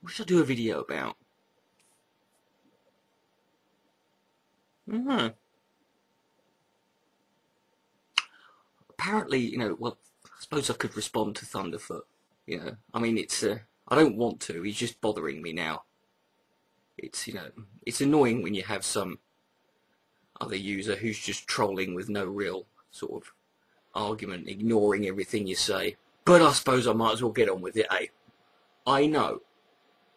What should I do a video about? Hmm. Apparently, well, I suppose I could respond to Thunderfoot. I mean, I don't want to. He's just bothering me now. It's annoying when you have some other user who's just trolling with no real sort of argument, ignoring everything you say. But I suppose I might as well get on with it, eh? I know,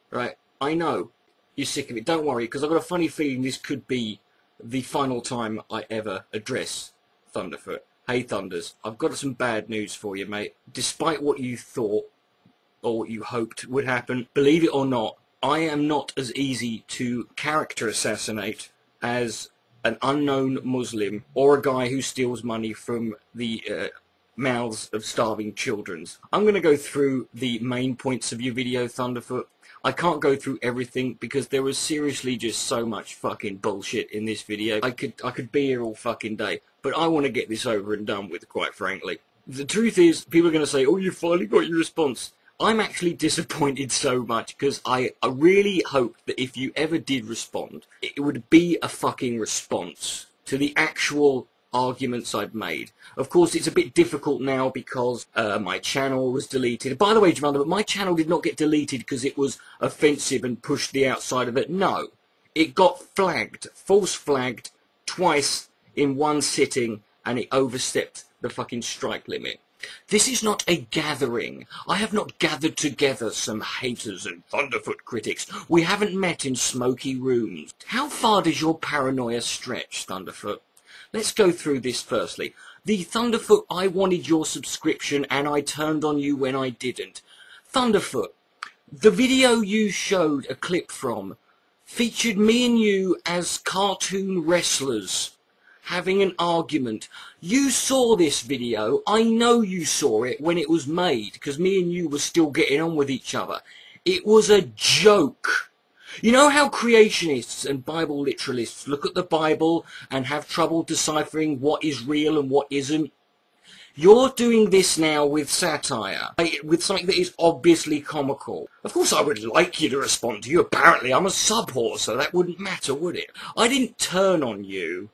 right? I know you're sick of it. Don't worry, because I've got a funny feeling this could be the final time I ever address Thunderfoot. Hey Thunders, I've got some bad news for you, mate. Despite what you thought or what you hoped would happen, believe it or not, I am not as easy to character assassinate as an unknown Muslim or a guy who steals money from the mouths of starving children. I'm going to go through the main points of your video, Thunderfoot. I can't go through everything because there was seriously just so much fucking bullshit in this video. I could be here all fucking day, but I want to get this over and done with, quite frankly. The truth is, people are going to say, oh, you finally got your response. I'm actually disappointed so much because I really hoped that if you ever did respond, it would be a fucking response to the actual arguments I'd made. Of course, it's a bit difficult now because my channel was deleted. By the way, Jamanda, but my channel did not get deleted because it was offensive and pushed the outside of it. No, it got flagged, false flagged, twice in one sitting, and it overstepped the fucking strike limit. This is not a gathering. I have not gathered together some haters and Thunderfoot critics. We haven't met in smoky rooms. How far does your paranoia stretch, Thunderfoot? Let's go through this firstly. The Thunderfoot, I wanted your subscription and I turned on you when I didn't. Thunderfoot, the video you showed a clip from featured me and you as cartoon wrestlers having an argument. You saw this video. I know you saw it when it was made because me and you were still getting on with each other. It was a joke. You know how creationists and Bible literalists look at the Bible and have trouble deciphering what is real and what isn't? You're doing this now with satire, with something that is obviously comical. Of course I would like you to respond to you. Apparently I'm a sub-whore, so that wouldn't matter, would it? I didn't turn on you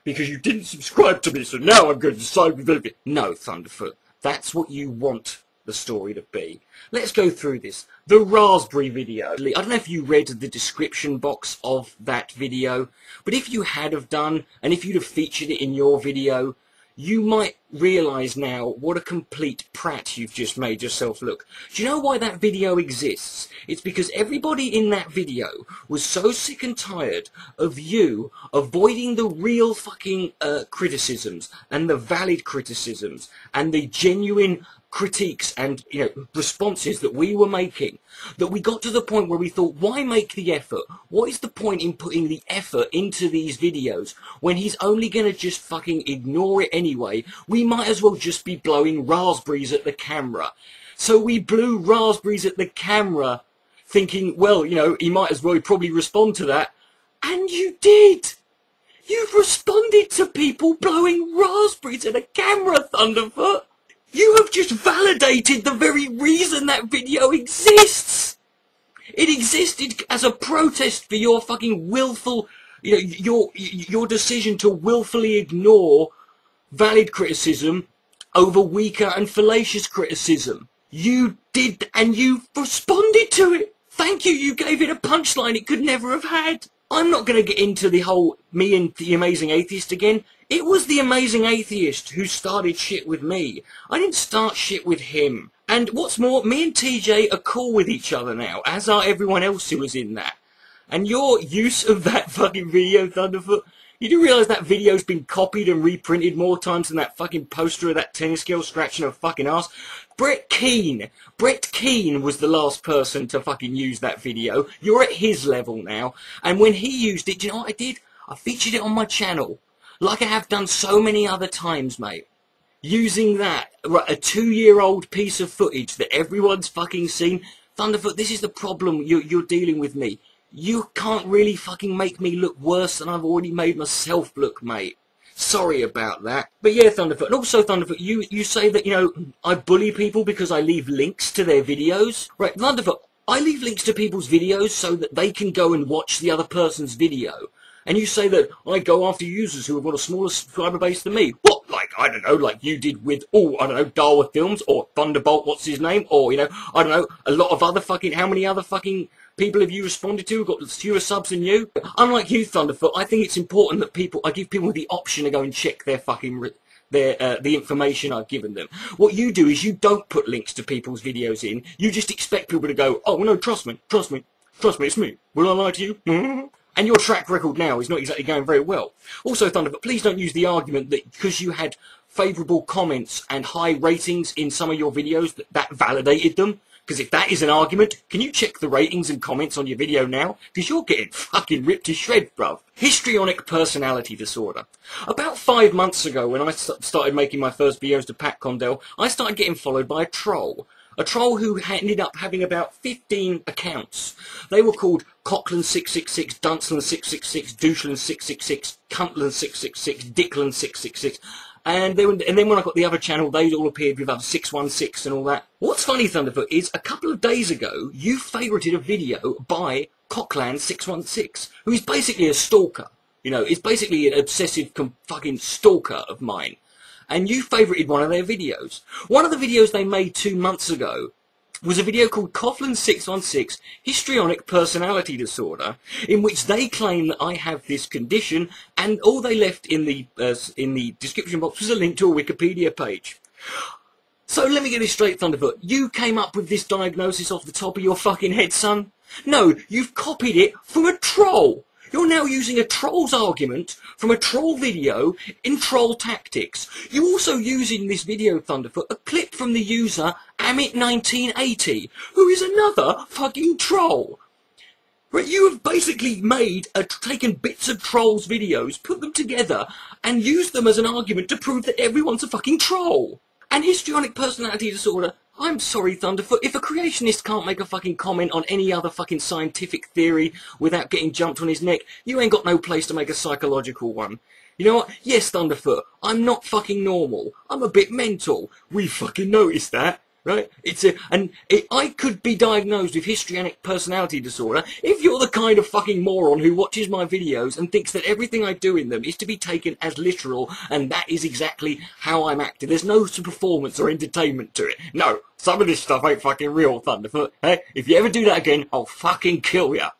because you didn't subscribe to me, so now I'm going to decide with it. No, Thunderfoot, that's what you want the story to be. Let's go through this. The raspberry video. I don't know if you read the description box of that video, but if you had have done, and if you'd have featured it in your video, you might realise now what a complete prat you've just made yourself look. Do you know why that video exists? It's because everybody in that video was so sick and tired of you avoiding the real fucking criticisms and the valid criticisms and the genuine critiques and responses that we were making, that we got to the point where we thought, why make the effort? What is the point in putting the effort into these videos when he's only going to just fucking ignore it anyway? We might as well just be blowing raspberries at the camera. So we blew raspberries at the camera thinking, well, he might as well probably respond to that. And you did! You've responded to people blowing raspberries at a camera, Thunderfoot! You have just validated the very reason that video exists! It existed as a protest for your fucking willful, your decision to willfully ignore valid criticism over weaker and fallacious criticism. You did, and you responded to it! Thank you, you gave it a punchline it could never have had! I'm not going to get into the whole me and the Amazing Atheist again. It was the Amazing Atheist who started shit with me. I didn't start shit with him. And what's more, me and TJ are cool with each other now, as are everyone else who was in that. And your use of that fucking video, Thunderfoot, you do realise that video's been copied and reprinted more times than that fucking poster of that tennis girl scratching her fucking ass? Brett Keane was the last person to fucking use that video. You're at his level now. And when he used it, do you know what I did? I featured it on my channel. Like I have done so many other times, mate. Using that, a 2-year-old piece of footage that everyone's fucking seen. Thunderfoot, this is the problem you're dealing with me. You can't really fucking make me look worse than I've already made myself look, mate. Sorry about that. But yeah, Thunderfoot. And also, Thunderfoot, you say that, I bully people because I leave links to their videos. Right, Thunderfoot, I leave links to people's videos so that they can go and watch the other person's video. And you say that I go after users who have got a smaller subscriber base than me. What? Like, I don't know, like you did with, I don't know, Dawa Films, or Thunderbolt, what's his name? Or, you know, I don't know, a lot of other fucking, how many other fucking people have you responded to who've got fewer subs than you? Unlike you, Thunderfoot, I think it's important that I give people the option to go and check their fucking the information I've given them. What you do is you don't put links to people's videos in. You just expect people to go, oh, no, trust me, it's me. Will I lie to you? And your track record now is not exactly going very well. Also, Thunderfoot, please don't use the argument that because you had favourable comments and high ratings in some of your videos, that validated them. Because if that is an argument, can you check the ratings and comments on your video now? Because you're getting fucking ripped to shreds, bruv. Histrionic personality disorder. About 5 months ago, when I started making my first videos to Pat Condell, I started getting followed by a troll. A troll who ended up having about 15 accounts. They were called Cochran666, Dunceland666, Doucheland666, Cuntland666, Dickland666. And then when I got the other channel, they all appeared with other 616 and all that. What's funny, Thunderfoot, is a couple of days ago, you favourited a video by Cochran616, who is basically a stalker. You know, is basically an obsessive fucking stalker of mine. And you favourited one of their videos. One of the videos they made 2 months ago was a video called Coughlin616 Histrionic Personality Disorder, in which they claim that I have this condition, and all they left in the description box was a link to a Wikipedia page. So let me get this straight, Thunderfoot. You came up with this diagnosis off the top of your fucking head, son? No, you've copied it from a troll. You're now using a troll's argument from a troll video in troll tactics. You're also using in this video, Thunderfoot, a clip from the user Amit1980, who is another fucking troll. Right, you have basically taken bits of trolls' videos, put them together, and used them as an argument to prove that everyone's a fucking troll. And histrionic personality disorder, I'm sorry, Thunderfoot, if a creationist can't make a fucking comment on any other fucking scientific theory without getting jumped on his neck, you ain't got no place to make a psychological one. You know what? Yes, Thunderfoot, I'm not fucking normal. I'm a bit mental. We fucking noticed that. Right? I could be diagnosed with histrionic personality disorder if you're the kind of fucking moron who watches my videos and thinks that everything I do in them is to be taken as literal, and that is exactly how I'm acting. There's no performance or entertainment to it. No, some of this stuff ain't fucking real, Thunderfoot. Hey, if you ever do that again, I'll fucking kill ya.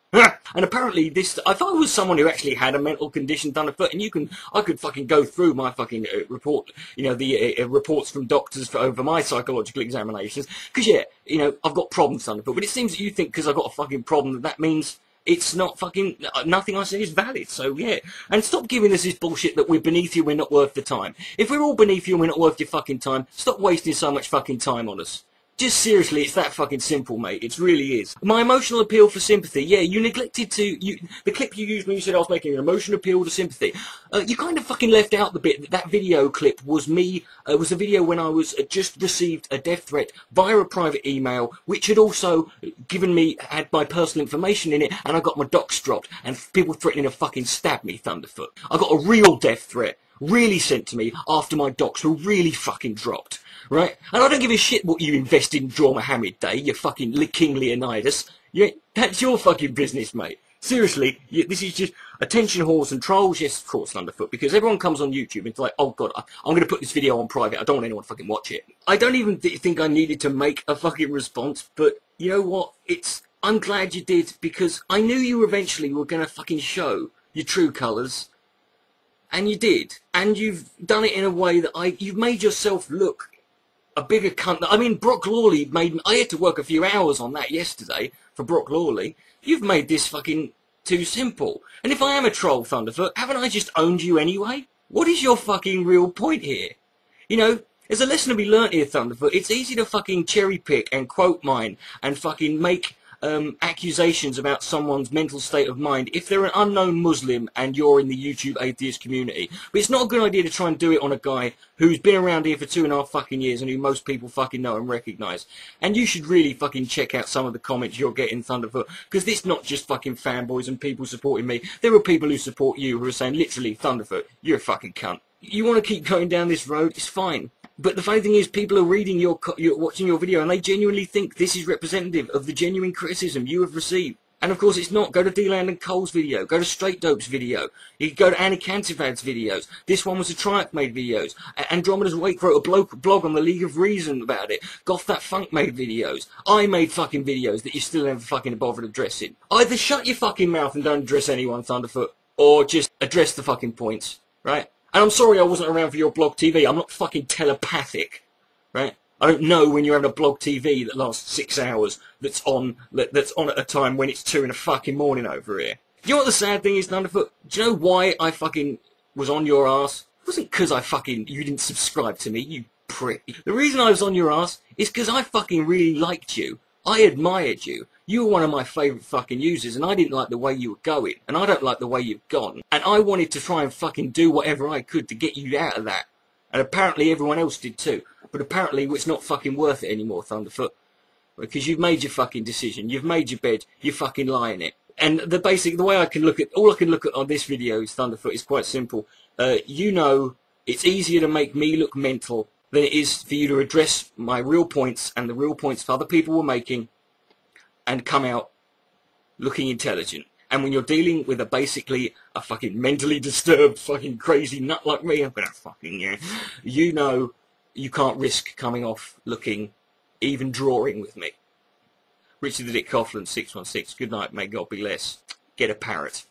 And apparently if I was someone who actually had a mental condition, Thunderfoot, and I could fucking go through my fucking report, you know, the reports from doctors over my psychological examinations, because yeah, you know, I've got problems, Thunderfoot, but it seems that you think because I've got a fucking problem that means it's not fucking, nothing I say is valid, so yeah. And stop giving us this bullshit that we're beneath you, we're not worth the time. If we're all beneath you and we're not worth your fucking time, stop wasting so much fucking time on us. Just seriously, it's that fucking simple, mate. It really is. My emotional appeal for sympathy. Yeah, you neglected the clip you used when you said I was making an emotional appeal to sympathy. You kind of fucking left out the bit that video clip was me, was a video when I was just received a death threat via a private email, which had also had my personal information in it, and I got my docs dropped, and people threatening to fucking stab me, Thunderfoot. I got a real death threat, really sent to me after my docs were really fucking dropped. Right? And I don't give a shit what you invest in Draw Mohammed Day, you fucking King Leonidas. That's your fucking business, mate. Seriously, this is just attention whores and trolls. Yes, of course, Thunderfoot, because everyone comes on YouTube and it's like, oh god, I'm going to put this video on private. I don't want anyone to fucking watch it. I don't even think I needed to make a fucking response, but you know what? I'm glad you did, because I knew you eventually were going to fucking show your true colours. And you did. And you've done it in a way that you've made yourself look a bigger cunt. I mean, Brock Lawley I had to work a few hours on that yesterday for Brock Lawley. You've made this fucking too simple. And if I am a troll, Thunderfoot, haven't I just owned you anyway? What is your fucking real point here? You know, there's a lesson to be learnt here, Thunderfoot. It's easy to fucking cherry pick and quote mine and fucking make accusations about someone's mental state of mind if they're an unknown Muslim and you're in the YouTube atheist community. But it's not a good idea to try and do it on a guy who's been around here for 2.5 fucking years and who most people fucking know and recognise. And you should really fucking check out some of the comments you're getting, Thunderfoot, because it's not just fucking fanboys and people supporting me. There are people who support you who are saying, literally, Thunderfoot, you're a fucking cunt. You want to keep going down this road? It's fine. But the funny thing is, people are reading you're watching your video, and they genuinely think this is representative of the genuine criticism you have received. And of course it's not. Go to D-Land and Cole's video. Go to Straight Dope's video. You can go to Annie Cantivad's videos. This one was a Triumph made videos. Andromeda's Wake wrote a blog on the League of Reason about it. Goth That Funk made videos. I made fucking videos that you still never fucking bothered addressing. Either shut your fucking mouth and don't address anyone, Thunderfoot, or just address the fucking points, right? And I'm sorry I wasn't around for your blog TV. I'm not fucking telepathic, right? I don't know when you're having a blog TV that lasts 6 hours that's on at a time when it's 2 in the fucking morning over here. You know what the sad thing is, Thunderfoot? Do you know why I fucking was on your ass? It wasn't because you didn't subscribe to me, you prick. The reason I was on your ass is because I fucking really liked you. I admired you. You were one of my favourite fucking users, and I didn't like the way you were going, and I don't like the way you've gone. And I wanted to try and fucking do whatever I could to get you out of that. And apparently everyone else did too. But apparently it's not fucking worth it anymore, Thunderfoot. Because you've made your fucking decision. You've made your bed. You're fucking lying it. And the way I can look at, all I can look at on this video is Thunderfoot is quite simple. You know, it's easier to make me look mental than it is for you to address my real points and the real points other people were making and come out looking intelligent. And when you're dealing with basically a fucking mentally disturbed fucking crazy nut like me, I'm gonna fucking, yeah, you know you can't risk coming off looking even drawing with me. Richard the Dick Coughlin, 616. Good night, may God be less. Get a parrot.